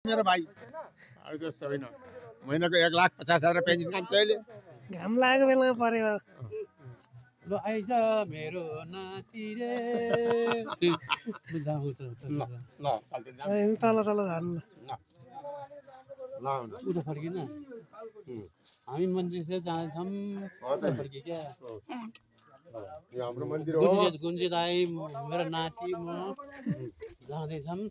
मेरो भाइ अरू जस्तो होइन महिनाको 1,50,000 पेन्सन खान्छ अहिले घाम लागेको बेलामा परेको ल आइज मेरो नाति रे ल तल तल झर्नु ल उता फर्किन हामी मन्दिर जाँदैछौँ फर्कियो क्या यो हाम्रो मन्दिर हो गुन्जित आई मेरो नाति म जाँदैछौँ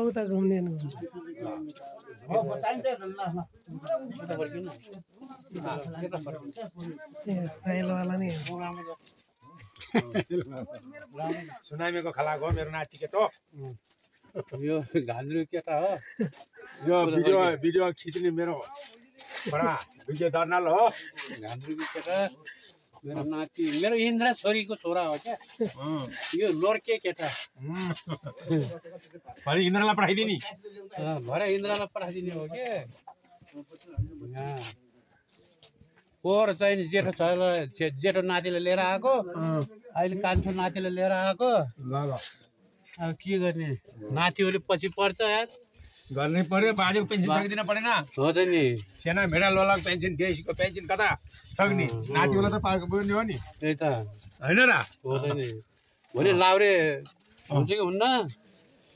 उता घुम्ने साइलोवाला नि सुनामीको खलाको हो मेरो नाति केटो यो घान्द्रु केटा हो यो भिडियो खिच्ने मेरो बडा विजय दर्नाल हो घान्द्रु केटा मेरो नाति मेरो इन्द्र छोरीको छोरा हो क्या यो लोर्के केटा भरे इन्द्रलाई पठाइदिने भरे इन्द्रलाई पठाइदिने हो के पोहोर चाहिँ जेठो छोरालाई जेठो नातिले लिएर आएको अहिले कान्छो नातिले लिएर आएको अब के गर्ने नातिहरूले पछि पर्छ यार गर्नै पर्यो बाजेको पेन्सन सकिदिन परेन हो त नि सेना भेडा लोलाको पेन्सन देशीको पेन्सन कता सक्ने नातिवाला त पाएको पनि हो नि त्यही त होइन र हो त नि भोलि लाउरे हुन्छ कि हुन्न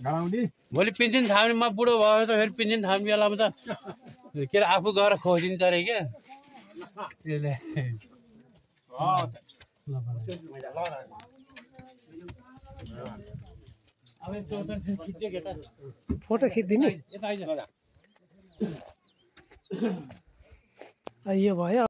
गराउने भोलि पेन्सन थाम्ने म बुढो भयो त फेरि पेन्सन थाम्ने बेलामा त के अरे आफू गएर खोजिन्छ अरे क्या त्यसले फोटो खिचिदिने यो भयो